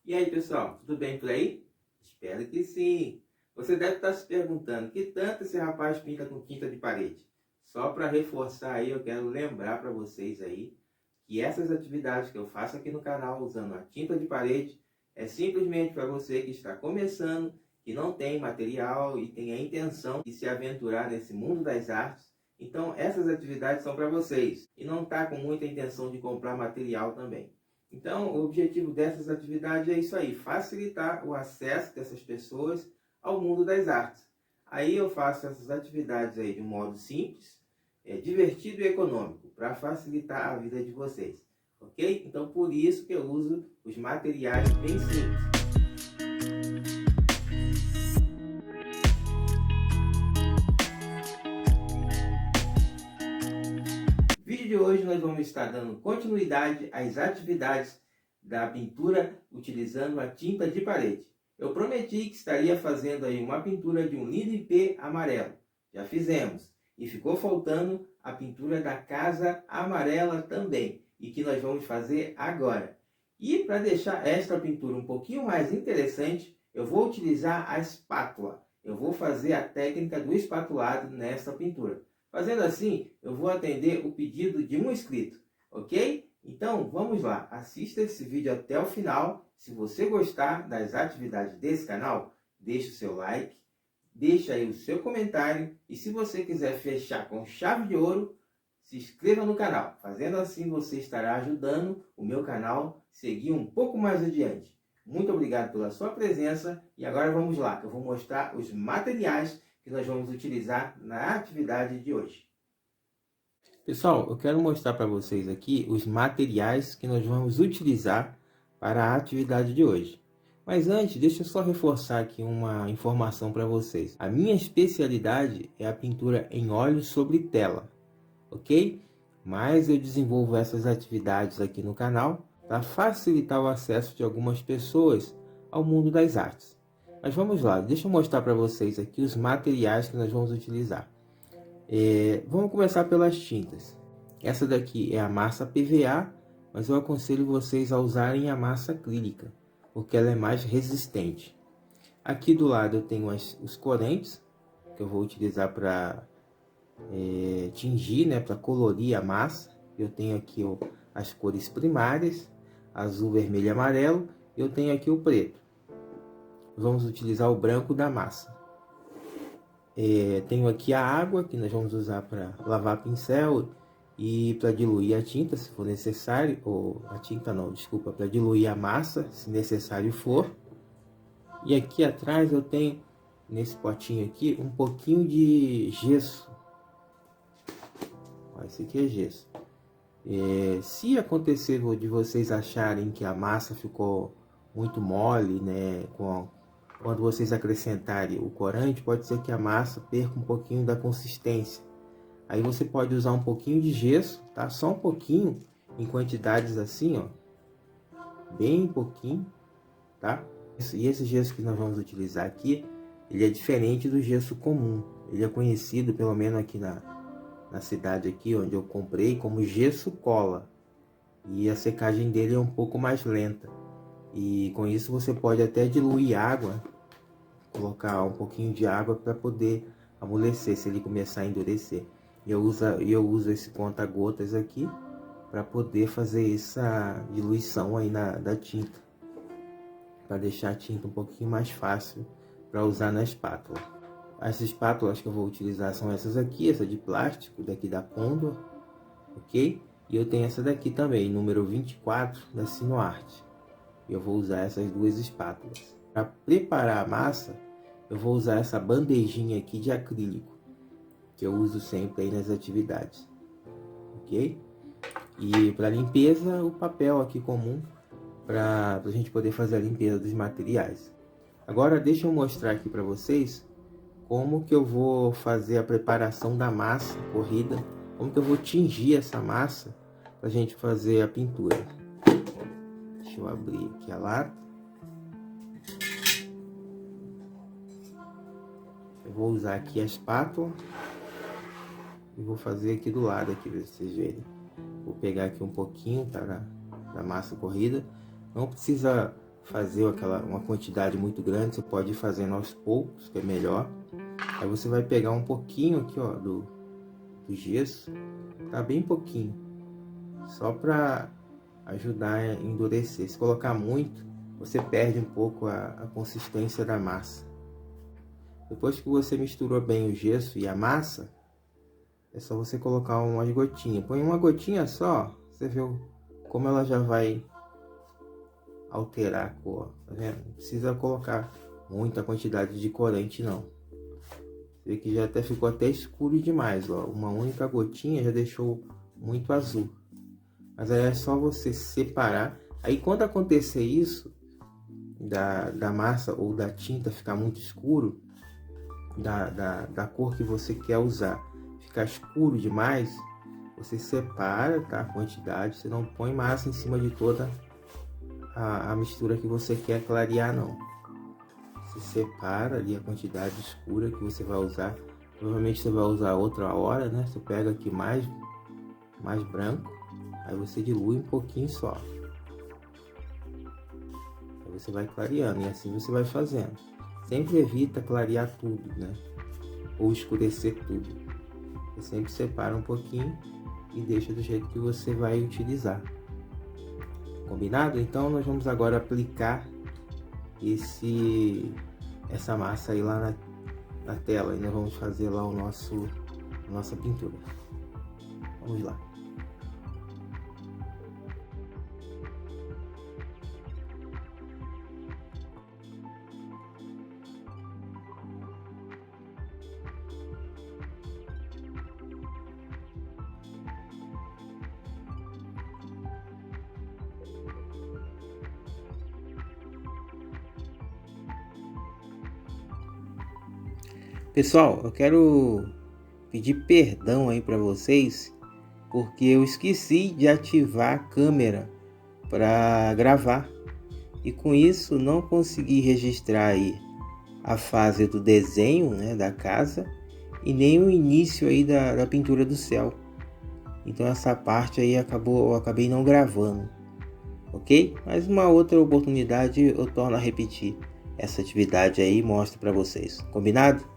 E aí, pessoal, tudo bem por aí? Espero que sim. Você deve estar se perguntando que tanto esse rapaz pinta com tinta de parede. Só para reforçar aí, eu quero lembrar para vocês aí que essas atividades que eu faço aqui no canal usando a tinta de parede é simplesmente para você que está começando, que não tem material e tem a intenção de se aventurar nesse mundo das artes. Então essas atividades são para vocês e não está com muita intenção de comprar material também. Então, o objetivo dessas atividades é isso aí, facilitar o acesso dessas pessoas ao mundo das artes. Aí eu faço essas atividades aí de um modo simples, divertido e econômico, para facilitar a vida de vocês, ok? Então, por isso que eu uso os materiais bem simples. No vídeo de hoje nós vamos estar dando continuidade às atividades da pintura utilizando a tinta de parede. Eu prometi que estaria fazendo aí uma pintura de um lindo ipê amarelo. Já fizemos. E ficou faltando a pintura da casa amarela também. E que nós vamos fazer agora. E para deixar esta pintura um pouquinho mais interessante, eu vou utilizar a espátula. Eu vou fazer a técnica do espatulado nessa pintura. Fazendo assim, eu vou atender o pedido de um inscrito, ok? Então, vamos lá, assista esse vídeo até o final. Se você gostar das atividades desse canal, deixe o seu like, deixe aí o seu comentário e se você quiser fechar com chave de ouro, se inscreva no canal. Fazendo assim, você estará ajudando o meu canal a seguir um pouco mais adiante. Muito obrigado pela sua presença e agora vamos lá, que eu vou mostrar os materiais que nós vamos utilizar na atividade de hoje. Pessoal, eu quero mostrar para vocês aqui os materiais que nós vamos utilizar para a atividade de hoje. Mas antes, deixa eu só reforçar aqui uma informação para vocês. A minha especialidade é a pintura em óleo sobre tela, ok? Mas eu desenvolvo essas atividades aqui no canal para facilitar o acesso de algumas pessoas ao mundo das artes. Mas vamos lá, deixa eu mostrar para vocês aqui os materiais que nós vamos utilizar. Vamos começar pelas tintas. Essa daqui é a massa PVA, mas eu aconselho vocês a usarem a massa acrílica, porque ela é mais resistente. Aqui do lado eu tenho os corantes, que eu vou utilizar para tingir, né, para colorir a massa. Eu tenho aqui as cores primárias, azul, vermelho e amarelo. Eu tenho aqui o preto. Vamos utilizar o branco da massa. Tenho aqui a água, que nós vamos usar para lavar pincel e para diluir a tinta, se for necessário. Ou a tinta não, desculpa, para diluir a massa, se necessário for. E aqui atrás eu tenho, nesse potinho aqui, um pouquinho de gesso. Esse aqui é gesso. Se acontecer de vocês acharem que a massa ficou muito mole, né, quando vocês acrescentarem o corante, pode ser que a massa perca um pouquinho da consistência. Aí você pode usar um pouquinho de gesso, tá? Só um pouquinho, em quantidades assim, ó. Bem pouquinho, tá? E esse gesso que nós vamos utilizar aqui, ele é diferente do gesso comum. Ele é conhecido, pelo menos aqui na cidade aqui onde eu comprei, como gesso cola. E a secagem dele é um pouco mais lenta. E com isso você pode até diluir água, colocar um pouquinho de água para poder amolecer, se ele começar a endurecer. Eu uso esse conta-gotas aqui para poder fazer essa diluição aí da tinta, para deixar a tinta um pouquinho mais fácil para usar na espátula. As espátulas que eu vou utilizar são essas aqui, essa de plástico, daqui da Condor, ok? E eu tenho essa daqui também, número 24, da Sinuarte. Eu vou usar essas duas espátulas. Para preparar a massa, eu vou usar essa bandejinha aqui de acrílico, que eu uso sempre aí nas atividades, ok? E para limpeza, o papel aqui comum, para a gente poder fazer a limpeza dos materiais. Agora deixa eu mostrar aqui para vocês como que eu vou fazer a preparação da massa corrida, como que eu vou tingir essa massa para a gente fazer a pintura. Deixa eu abrir aqui a lata. Eu vou usar aqui a espátula e vou fazer aqui do lado aqui para vocês verem. Vou pegar aqui um pouquinho, tá, da massa corrida. Não precisa fazer uma quantidade muito grande, você pode ir fazendo aos poucos, que é melhor. Aí você vai pegar um pouquinho aqui, ó, do gesso, tá bem pouquinho, só para ajudar a endurecer. Se colocar muito, você perde um pouco a consistência da massa. Depois que você misturou bem o gesso e a massa, é só você colocar umas gotinhas. Põe uma gotinha só, você vê como ela já vai alterar a cor, tá vendo? Não precisa colocar muita quantidade de corante não. Você vê que já ficou até escuro demais, ó. Uma única gotinha já deixou muito azul. Mas aí é só você separar. Aí quando acontecer isso, da massa ou da tinta ficar muito escuro, da cor que você quer usar, ficar escuro demais, você separa, tá, a quantidade. Você não põe massa em cima de toda a mistura que você quer clarear, não. Você separa ali a quantidade escura que você vai usar. Provavelmente você vai usar outra hora, né? Você pega aqui mais branco, aí você dilui um pouquinho só. Aí você vai clareando e assim você vai fazendo. Sempre evita clarear tudo, né? Ou escurecer tudo. Você sempre separa um pouquinho e deixa do jeito que você vai utilizar. Combinado? Então nós vamos agora aplicar essa massa aí lá na tela e nós vamos fazer lá a nossa pintura. Vamos lá. Pessoal, eu quero pedir perdão aí para vocês, porque eu esqueci de ativar a câmera para gravar e com isso não consegui registrar aí a fase do desenho, né, da casa e nem o início aí da pintura do céu. Então essa parte aí eu acabei não gravando, ok? Mas uma outra oportunidade eu torno a repetir essa atividade aí e mostro para vocês, combinado?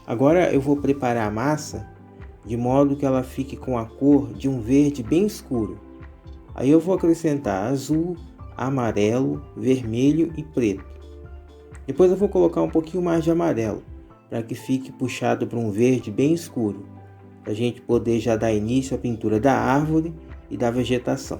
Agora eu vou preparar a massa de modo que ela fique com a cor de um verde bem escuro. Aí eu vou acrescentar azul, amarelo, vermelho e preto. Depois eu vou colocar um pouquinho mais de amarelo, para que fique puxado para um verde bem escuro, para a gente poder já dar início à pintura da árvore e da vegetação.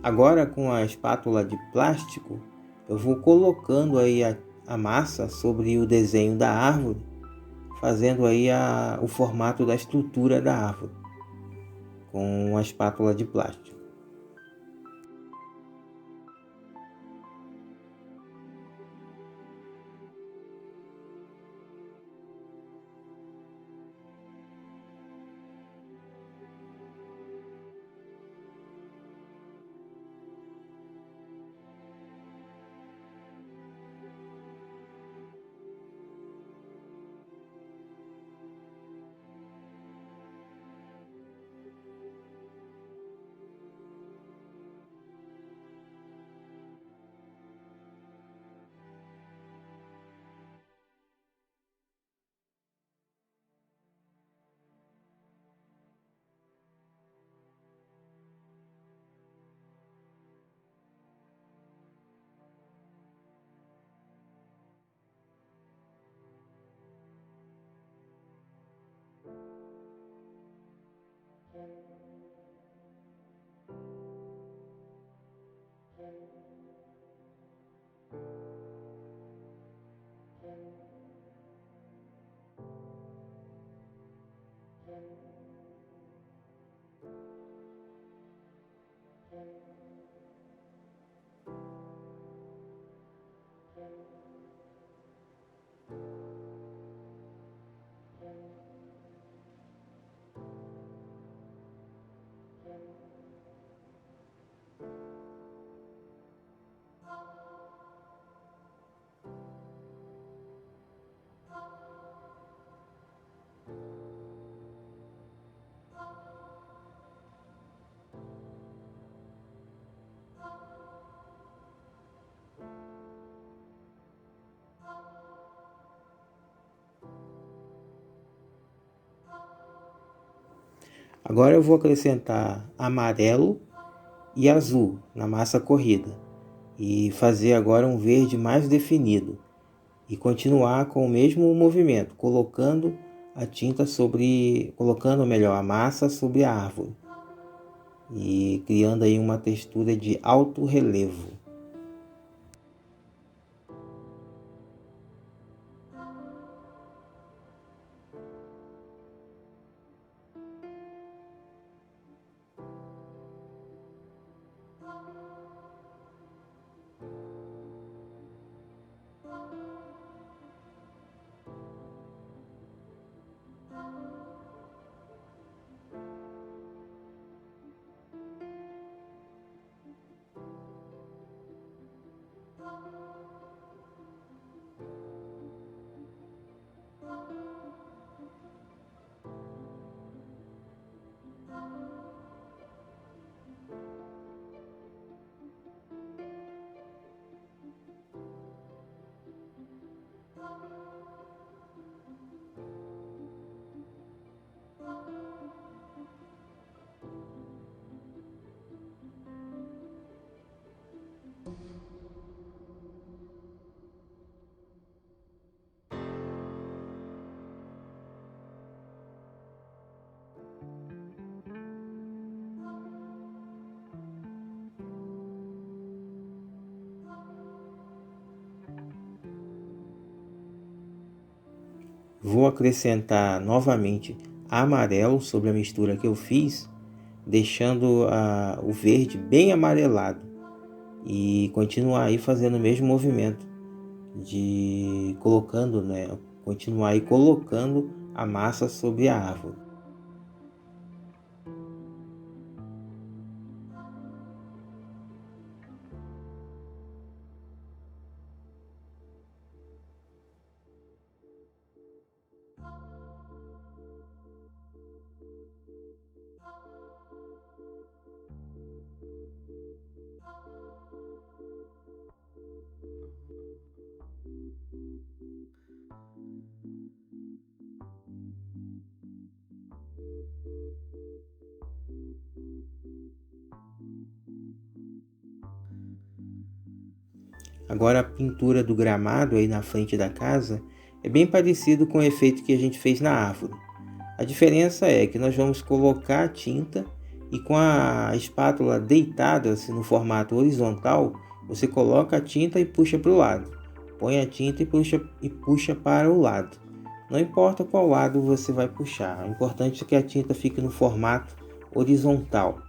Agora com a espátula de plástico, eu vou colocando aí a massa sobre o desenho da árvore, fazendo aí o formato da estrutura da árvore, com a espátula de plástico. Agora eu vou acrescentar amarelo e azul na massa corrida e fazer agora um verde mais definido e continuar com o mesmo movimento, colocando a massa sobre a árvore e criando aí uma textura de alto relevo. Vou acrescentar novamente amarelo sobre a mistura que eu fiz, deixando o verde bem amarelado e continuar aí fazendo o mesmo movimento de continuar aí colocando a massa sobre a árvore. Agora a pintura do gramado aí na frente da casa é bem parecido com o efeito que a gente fez na árvore. A diferença é que nós vamos colocar a tinta e com a espátula deitada assim, no formato horizontal, você coloca a tinta e puxa para o lado. Põe a tinta e puxa para o lado. Não importa qual lado você vai puxar, o importante é que a tinta fique no formato horizontal.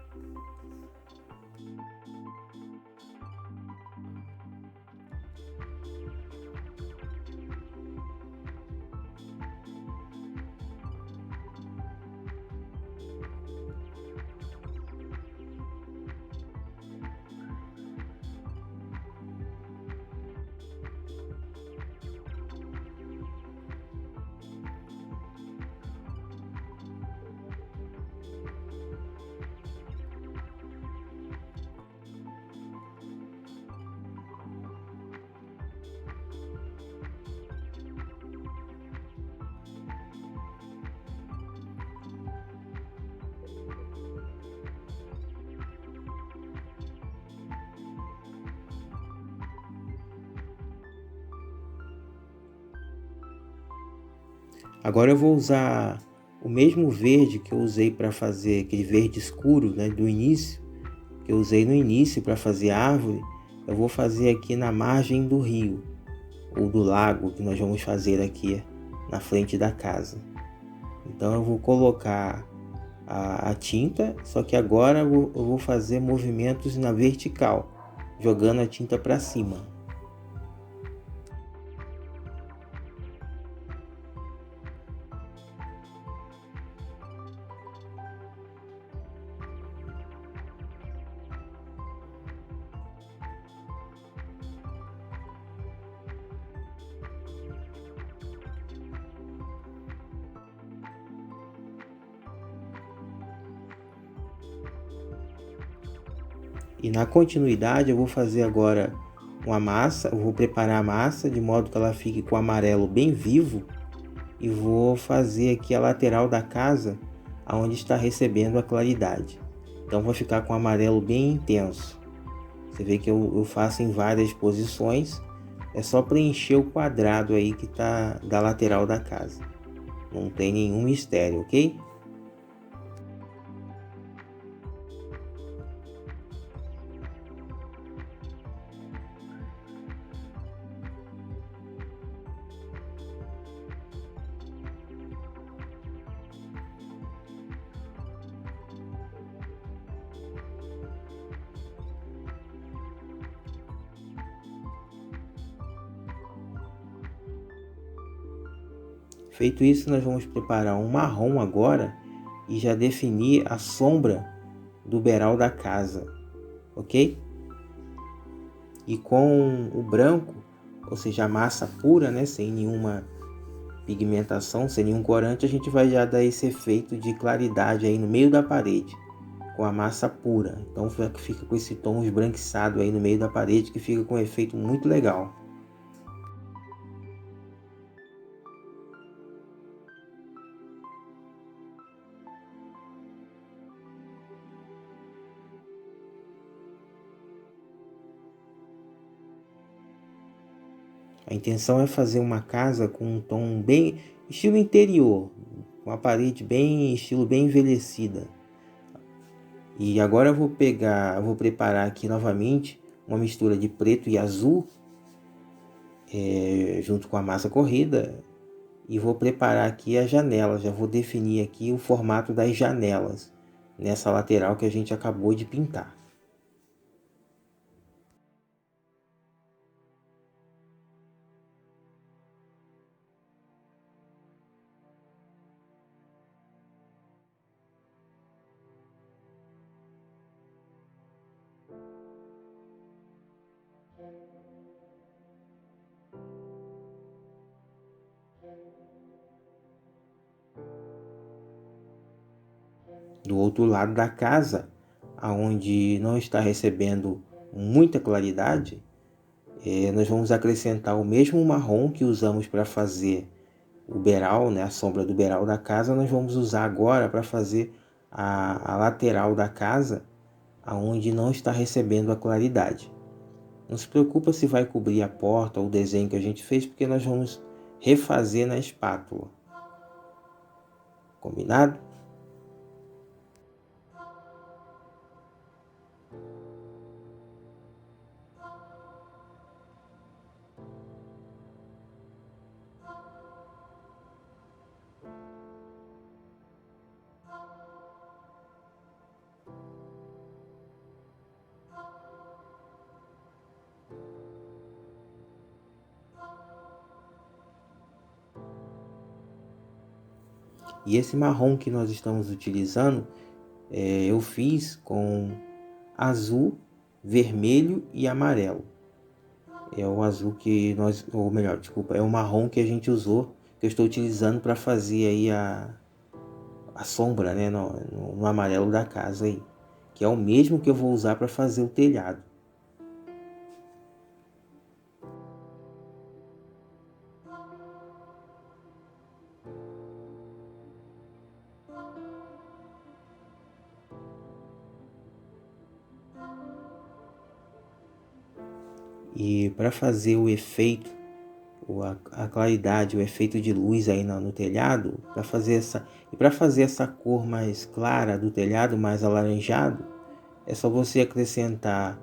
Agora eu vou usar o mesmo verde que eu usei para fazer aquele verde escuro, né, do início, que eu usei no início para fazer a árvore. Eu vou fazer aqui na margem do rio ou do lago que nós vamos fazer aqui na frente da casa. Então eu vou colocar a tinta, só que agora eu vou fazer movimentos na vertical, jogando a tinta para cima. E na continuidade eu vou fazer agora uma massa, eu vou preparar a massa de modo que ela fique com o amarelo bem vivo e vou fazer aqui a lateral da casa aonde está recebendo a claridade. Então vai ficar com o amarelo bem intenso. Você vê que eu faço em várias posições, é só preencher o quadrado aí que está da lateral da casa. Não tem nenhum mistério, ok? Feito isso, nós vamos preparar um marrom agora e já definir a sombra do beiral da casa, ok? E com o branco, ou seja, a massa pura, né, sem nenhuma pigmentação, sem nenhum corante, a gente vai já dar esse efeito de claridade aí no meio da parede, com a massa pura. Então fica com esse tom esbranquiçado aí no meio da parede, que fica com um efeito muito legal. A intenção é fazer uma casa com um tom bem estilo interior, uma parede bem estilo bem envelhecida. E agora eu vou preparar aqui novamente uma mistura de preto e azul, junto com a massa corrida, e vou preparar aqui as janelas. Já vou definir aqui o formato das janelas nessa lateral que a gente acabou de pintar. Do outro lado da casa, aonde não está recebendo muita claridade, nós vamos acrescentar o mesmo marrom que usamos para fazer o beiral, né, a sombra do beiral da casa. Nós vamos usar agora para fazer a lateral da casa, aonde não está recebendo a claridade. Não se preocupa se vai cobrir a porta ou o desenho que a gente fez, porque nós vamos refazer na espátula. Combinado? E esse marrom que nós estamos utilizando, eu fiz com azul, vermelho e amarelo. É o azul que nós, ou melhor, desculpa, é o marrom que a gente usou, que eu estou utilizando para fazer aí a sombra, né, no amarelo da casa aí, que é o mesmo que eu vou usar para fazer o telhado. E para fazer o efeito, a claridade, o efeito de luz aí no telhado, para fazer essa cor mais clara do telhado, mais alaranjado, é só você acrescentar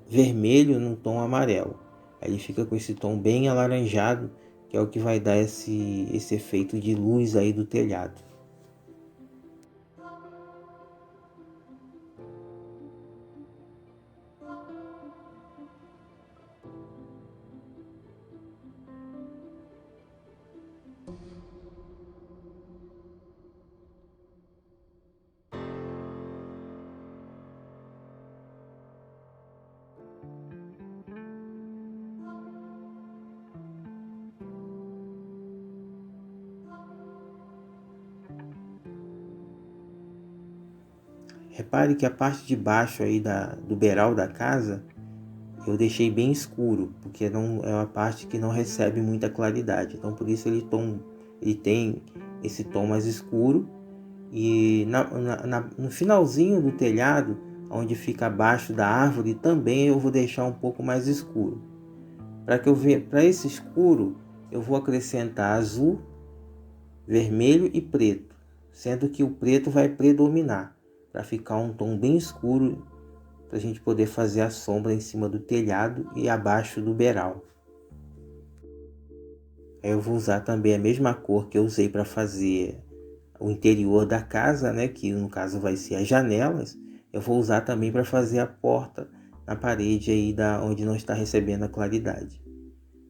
vermelho no tom amarelo. Aí ele fica com esse tom bem alaranjado, que é o que vai dar esse efeito de luz aí do telhado. Repare que a parte de baixo aí do beiral da casa eu deixei bem escuro, porque não é uma parte que não recebe muita claridade. Então por isso ele tem esse tom mais escuro. E no finalzinho do telhado, onde fica abaixo da árvore, também eu vou deixar um pouco mais escuro. Para esse escuro, eu vou acrescentar azul, vermelho e preto, sendo que o preto vai predominar, para ficar um tom bem escuro, para a gente poder fazer a sombra em cima do telhado e abaixo do beiral. Aí eu vou usar também a mesma cor que eu usei para fazer o interior da casa, né, que no caso vai ser as janelas. Eu vou usar também para fazer a porta na parede aí onde não está recebendo a claridade.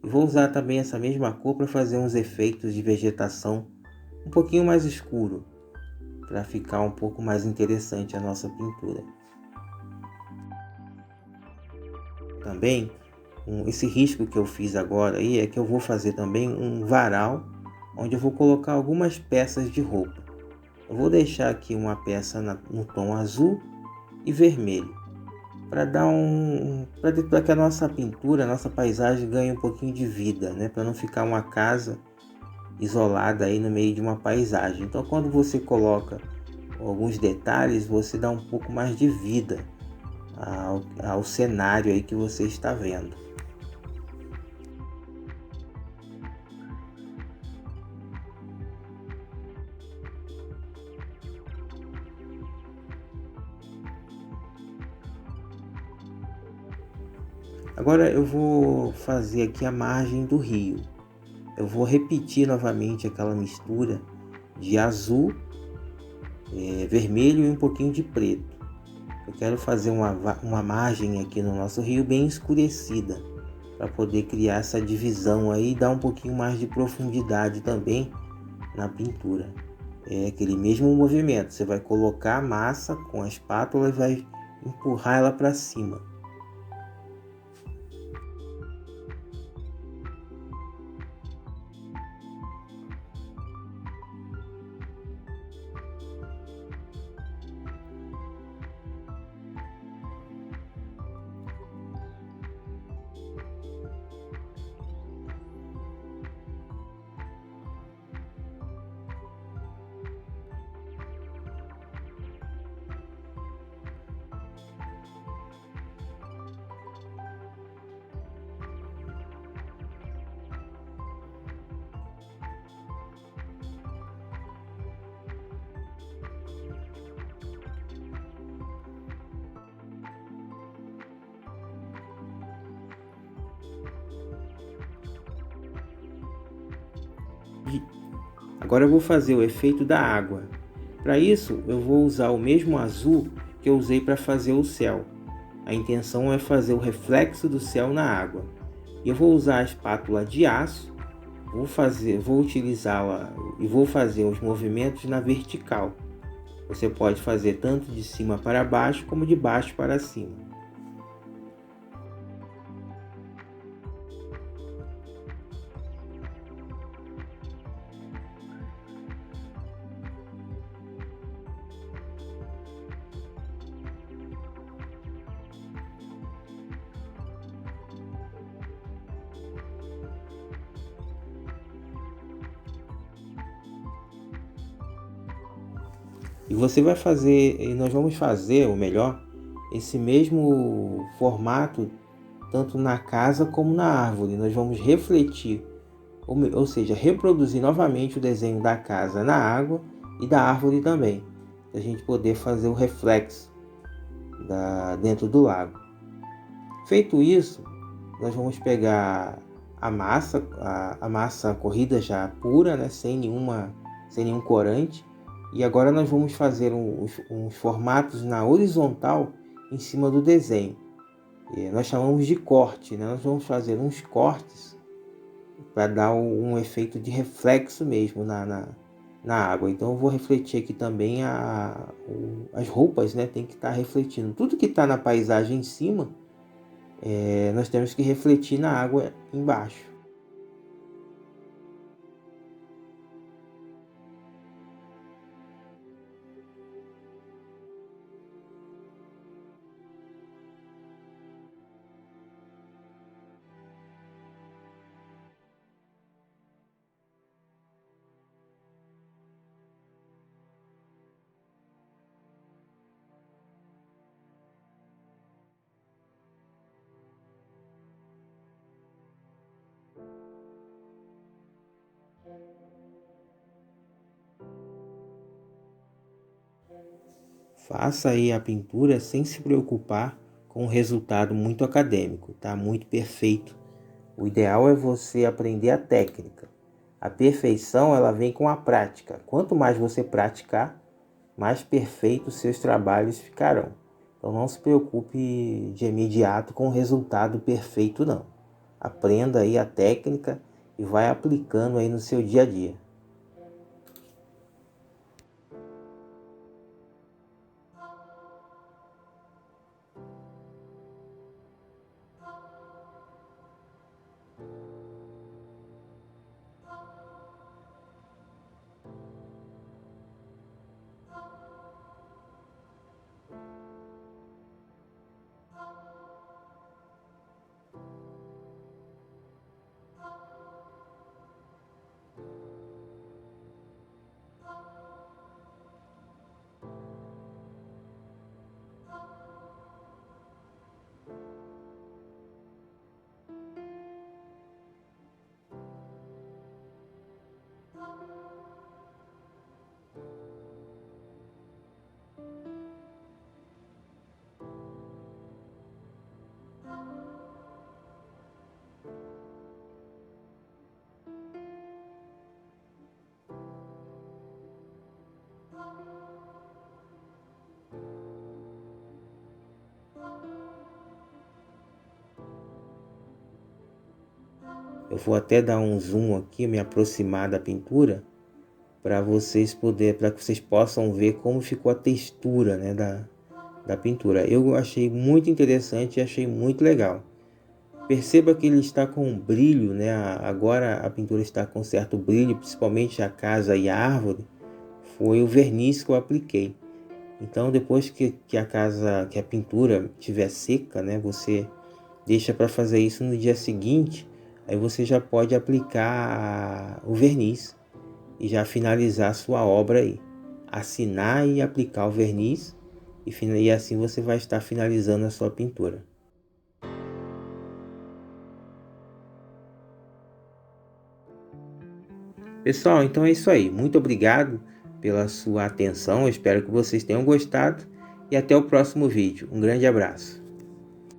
E vou usar também essa mesma cor para fazer uns efeitos de vegetação um pouquinho mais escuro, para ficar um pouco mais interessante a nossa pintura. Também, esse risco que eu fiz agora aí é que eu vou fazer também um varal, onde eu vou colocar algumas peças de roupa. Eu vou deixar aqui uma peça no tom azul e vermelho, para que a nossa pintura, a nossa paisagem ganhe um pouquinho de vida, né? Para não ficar uma casa isolada aí no meio de uma paisagem. Então quando você coloca alguns detalhes, você dá um pouco mais de vida ao cenário aí que você está vendo. Agora eu vou fazer aqui a margem do rio. Eu vou repetir novamente aquela mistura de azul, vermelho e um pouquinho de preto. Eu quero fazer uma margem aqui no nosso rio bem escurecida, para poder criar essa divisão aí e dar um pouquinho mais de profundidade também na pintura. É aquele mesmo movimento, você vai colocar a massa com a espátula e vai empurrar ela para cima. Agora eu vou fazer o efeito da água. Para isso, eu vou usar o mesmo azul que eu usei para fazer o céu. A intenção é fazer o reflexo do céu na água. E eu vou usar a espátula de aço, vou utilizá-la e vou fazer os movimentos na vertical. Você pode fazer tanto de cima para baixo como de baixo para cima. E nós vamos fazer, ou melhor, esse mesmo formato tanto na casa como na árvore. Nós vamos refletir, ou seja, reproduzir novamente o desenho da casa na água e da árvore também, para a gente poder fazer o reflexo dentro do lago. Feito isso, nós vamos pegar a massa corrida já pura, né, sem nenhum corante. E agora nós vamos fazer uns formatos na horizontal em cima do desenho. Nós chamamos de corte, né? Nós vamos fazer uns cortes para dar um efeito de reflexo mesmo na água. Então eu vou refletir aqui também as roupas, né? Tem que estar refletindo. Tudo que está na paisagem em cima, nós temos que refletir na água embaixo. Faça aí a pintura sem se preocupar com o resultado muito acadêmico, tá? Muito perfeito. O ideal é você aprender a técnica. A perfeição, ela vem com a prática. Quanto mais você praticar, mais perfeitos seus trabalhos ficarão. Então não se preocupe de imediato com o resultado perfeito, não. Aprenda aí a técnica e vai aplicando aí no seu dia a dia. Eu vou até dar um zoom aqui, me aproximar da pintura, para que vocês possam ver como ficou a textura, né, da pintura. Eu achei muito interessante e achei muito legal. Perceba que ele está com um brilho, né? Agora a pintura está com certo brilho, principalmente a casa e a árvore. Foi o verniz que eu apliquei. Então depois que a pintura estiver seca, né, você deixa para fazer isso no dia seguinte. Aí você já pode aplicar o verniz e já finalizar a sua obra aí. Assinar e aplicar o verniz e assim você vai estar finalizando a sua pintura. Pessoal, então é isso aí. Muito obrigado pela sua atenção. Eu espero que vocês tenham gostado e até o próximo vídeo. Um grande abraço.